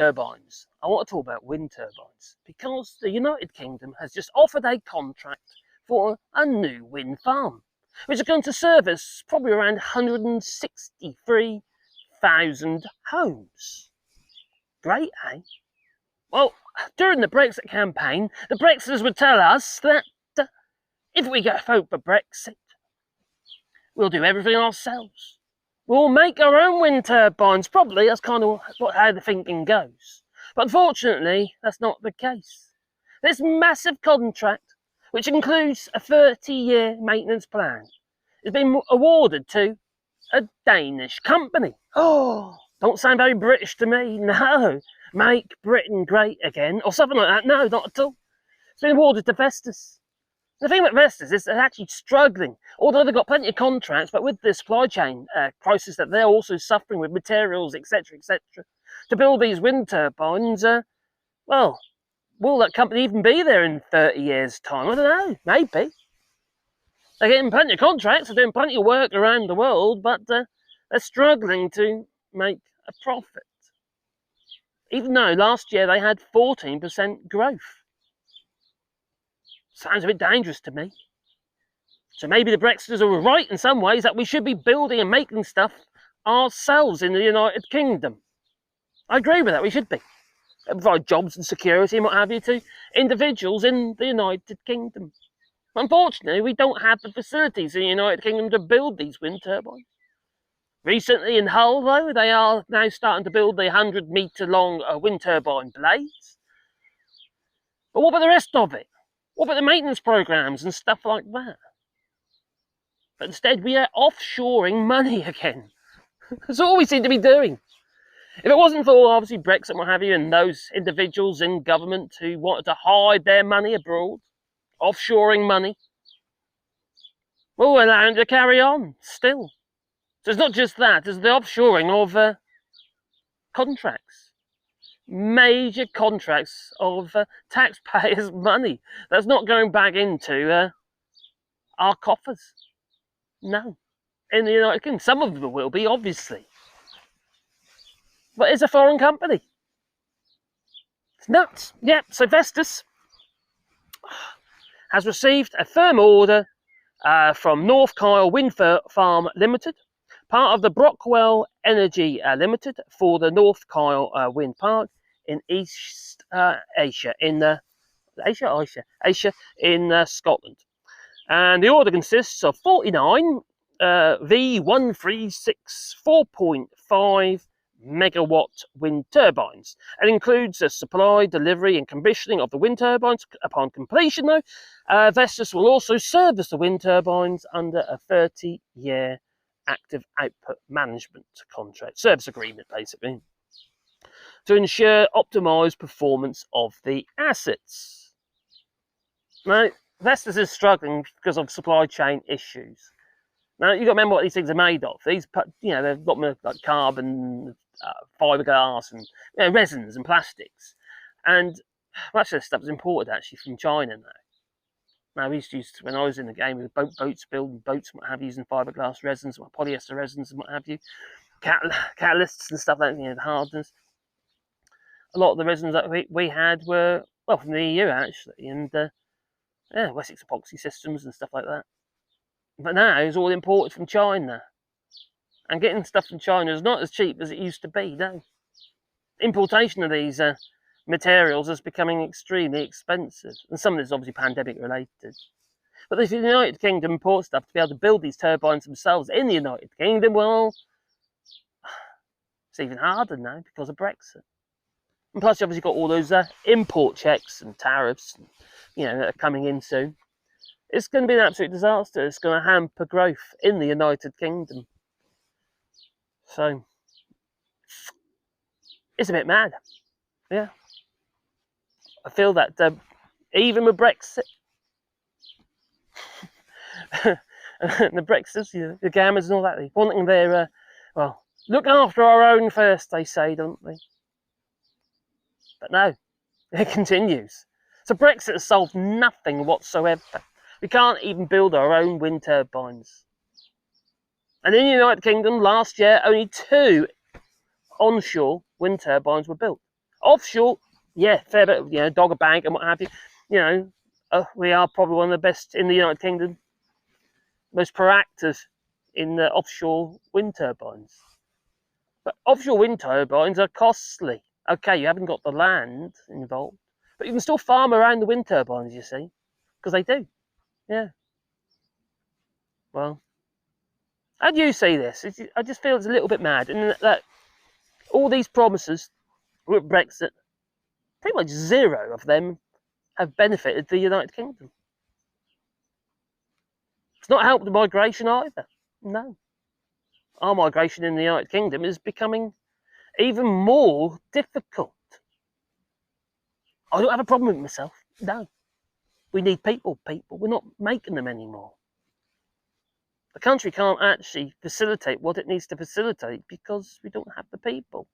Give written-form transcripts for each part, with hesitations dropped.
turbines. I want to talk about wind turbines because the United Kingdom has just offered a contract for a new wind farm, which is going to service probably around 163,000 homes. Great, eh? Well, during the Brexit campaign, the Brexiters would tell us that if we go vote for Brexit, we'll do everything ourselves. We'll make our own wind turbines, probably. That's kind of how the thinking goes. But unfortunately, that's not the case. This massive contract, which includes a 30-year maintenance plan, has been awarded to a Danish company. Oh, don't sound very British to me, no. Make Britain great again, or something like that. No, not at all. It's been awarded to Vestas. The thing with Vestas is they're actually struggling, although they've got plenty of contracts, but with the supply chain crisis that they're also suffering with materials, etc., to build these wind turbines, well, will that company even be there in 30 years' time? I don't know, maybe. They're getting plenty of contracts, they're doing plenty of work around the world, but they're struggling to make a profit. Even though last year they had 14% growth. Sounds a bit dangerous to me. So maybe the Brexiters are right in some ways that we should be building and making stuff ourselves in the United Kingdom. I agree with that, we should be. Provide jobs and security and what have you to individuals in the United Kingdom. Unfortunately, we don't have the facilities in the United Kingdom to build these wind turbines. Recently in Hull, though, they are now starting to build the 100-metre long wind turbine blades. But what about the rest of it? What about the maintenance programmes and stuff like that? But instead, we are offshoring money again. That's all we seem to be doing. If it wasn't for, obviously, Brexit and what have you, and those individuals in government who wanted to hide their money abroad, offshoring money, well, we're allowing to carry on still. So it's not just that, it's the offshoring of contracts. Major contracts of taxpayers' money. That's not going back into our coffers. No. In the United Kingdom. Some of them will be, obviously. But it's a foreign company. It's nuts. Yep, so Vestas has received a firm order from North Kyle Wind Farm Limited, part of the Brockwell Energy Limited, for the North Kyle Wind Park in East Asia, in Asia in Scotland. And the order consists of 49 V136 4.5 megawatt wind turbines, and includes the supply, delivery and commissioning of the wind turbines. Upon completion, though, Vestas will also service the wind turbines under a 30-year active output management contract, service agreement basically, to ensure optimised performance of the assets. Now, Vestas is struggling because of supply chain issues. Now, you've got to remember what these things are made of. These, they've got like carbon, fiberglass, and resins and plastics. And much of this stuff is imported actually from China now. Now, we used to use, when I was in the game, with boats, building boats and what have you, using fiberglass resins, polyester resins and what have you, catalysts and stuff like that, the hardness. A lot of the resins that we had were, well, from the EU actually, and Wessex epoxy systems and stuff like that. But now it's all imported from China. And getting stuff from China is not as cheap as it used to be, no. Importation of these materials is becoming extremely expensive. And some of this is obviously pandemic related. But if the United Kingdom import stuff to be able to build these turbines themselves in the United Kingdom, well, it's even harder now because of Brexit. And plus, you obviously got all those import checks and tariffs, that are coming in soon. It's going to be an absolute disaster. It's going to hamper growth in the United Kingdom. So, it's a bit mad. Yeah. I feel that even with Brexit, the Brexiters, the Gammers and all that, wanting their, look after our own first, they say, don't they? But no, it continues. So Brexit has solved nothing whatsoever. We can't even build our own wind turbines. And in the United Kingdom last year, only 2 onshore wind turbines were built. Offshore, yeah, fair bit, Dogger Bank and what have you. We are probably one of the best in the United Kingdom, most proactive in the offshore wind turbines. But offshore wind turbines are costly. Okay, you haven't got the land involved, but you can still farm around the wind turbines, you see, because they do. Yeah. Well, how do you see this? I just feel it's a little bit mad, and that all these promises with Brexit, pretty much zero of them have benefited the United Kingdom. It's not helped the migration either. No. Our migration in the United Kingdom is becoming even more difficult. I don't have a problem with myself. No. We need people. We're not making them anymore. The country can't actually facilitate what it needs to facilitate because we don't have the people.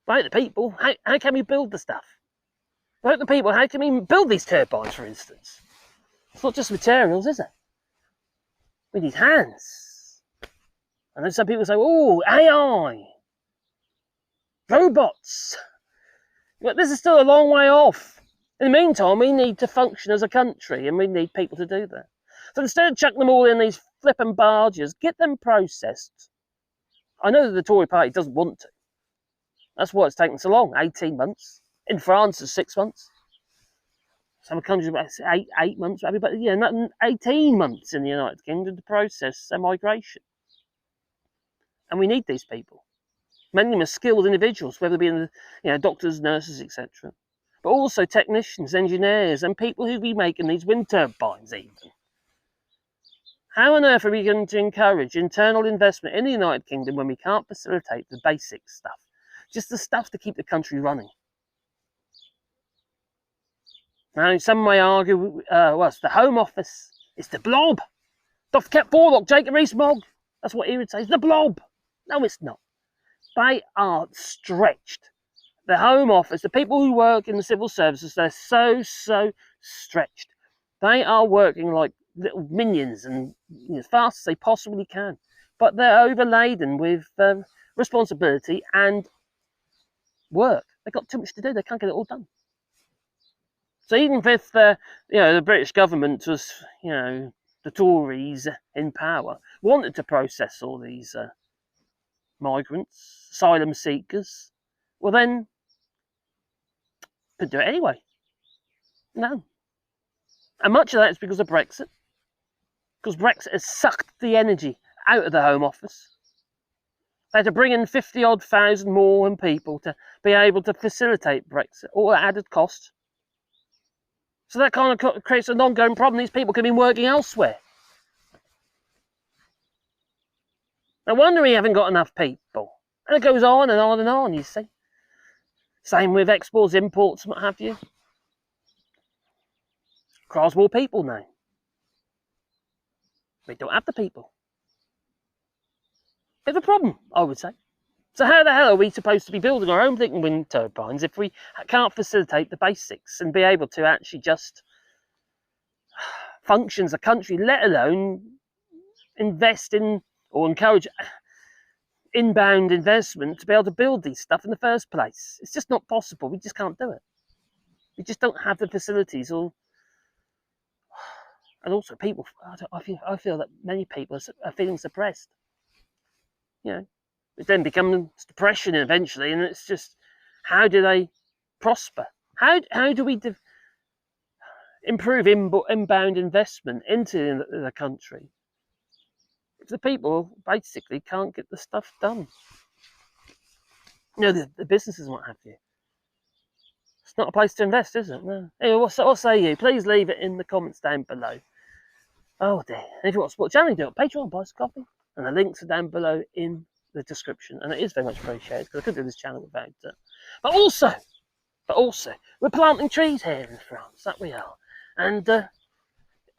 Without the people, how can we build the stuff? Without the people, how can we build these turbines, for instance? It's not just materials, is it? We need hands. And then some people say, oh, AI, robots. But this is still a long way off. In the meantime, we need to function as a country, and we need people to do that. So instead of chucking them all in these flipping barges, get them processed. I know that the Tory party doesn't want to. That's why it's taken so long, 18 months. In France, it's 6 months. Some countries, eight months, maybe, but 18 months in the United Kingdom to process their migration. And we need these people. Many of them are skilled individuals, whether they be doctors, nurses, etc. But also technicians, engineers, and people who be making these wind turbines even. How on earth are we going to encourage internal investment in the United Kingdom when we can't facilitate the basic stuff? Just the stuff to keep the country running. Now, some may argue, it's the Home Office. It's the blob. Dr. Ket Borlock, Jacob Rees-Mogg. That's what he would say. It's the blob. No, it's not. They are stretched. The Home Office, the people who work in the civil services, they're so stretched. They are working like little minions and as fast as they possibly can. But they're overladen with responsibility and work. They've got too much to do. They can't get it all done. So even if the British government was, the Tories in power, wanted to process all these migrants, asylum seekers, well then, couldn't do it anyway. No. And much of that is because of Brexit. Because Brexit has sucked the energy out of the Home Office. They had to bring in 50-odd thousand more people to be able to facilitate Brexit, all at added cost. So that kind of creates an ongoing problem. These people could have been working elsewhere. No wonder we haven't got enough people. And it goes on and on and on, you see. Same with exports, imports, and what have you. Requires more people now. We don't have the people. It's a problem, I would say. So how the hell are we supposed to be building our own blinking wind turbines if we can't facilitate the basics and be able to actually just function as a country, let alone invest in or encourage inbound investment to be able to build these stuff in the first place? It's just not possible. We just can't do it. We just don't have the facilities. And also people, I feel that many people are feeling suppressed. It then becomes depression eventually, and it's just, how do they prosper? How do we improve inbound investment into the country if the people basically can't get the stuff done? The businesses and what have you. It's not a place to invest, is it? No. Anyway, what say you? Please leave it in the comments down below. Oh dear. And if you want to support the channel, do it on Patreon, buy us a coffee. And the links are down below in the description. And it is very much appreciated because I couldn't do this channel without it. But also, we're planting trees here in France, that we are. And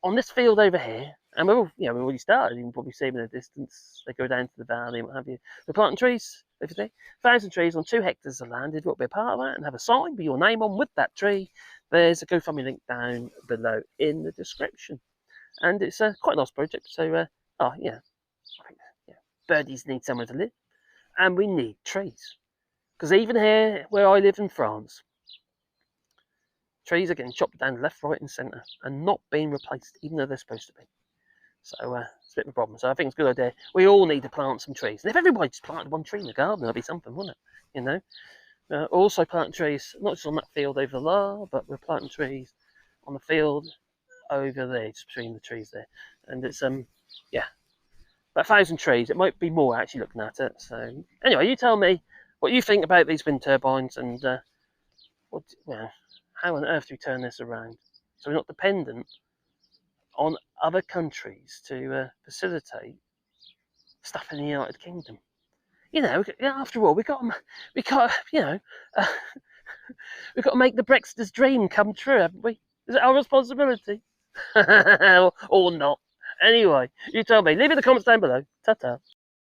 on this field over here, and we've already started, you can probably see them in the distance, they go down to the valley and what have you. We're planting trees, 1,000 trees on 2 hectares of land. If you want to be a part of that and have a sign with your name on with that tree, there's a GoFundMe link down below in the description. And it's quite a nice project, so, birdies need somewhere to live, and we need trees. Because even here, where I live in France, trees are getting chopped down left, right and centre and not being replaced, even though they're supposed to be. So it's a bit of a problem. So I think it's a good idea. We all need to plant some trees. And if everybody just planted one tree in the garden, that'd be something, wouldn't it? You know? Also planting trees, not just on that field over there, but we're planting trees on the field over there, just between the trees there. And it's, yeah, about 1,000 trees. It might be more actually looking at it. So anyway, you tell me what you think about these wind turbines and how on earth do we turn this around so we're not dependent on other countries to facilitate stuff in the United Kingdom. You know, after all, we got, you know, we've got to make the Brexiters' dream come true, haven't we? Is it our responsibility? Or not? Anyway, you tell me. Leave it in the comments down below. Ta-ta.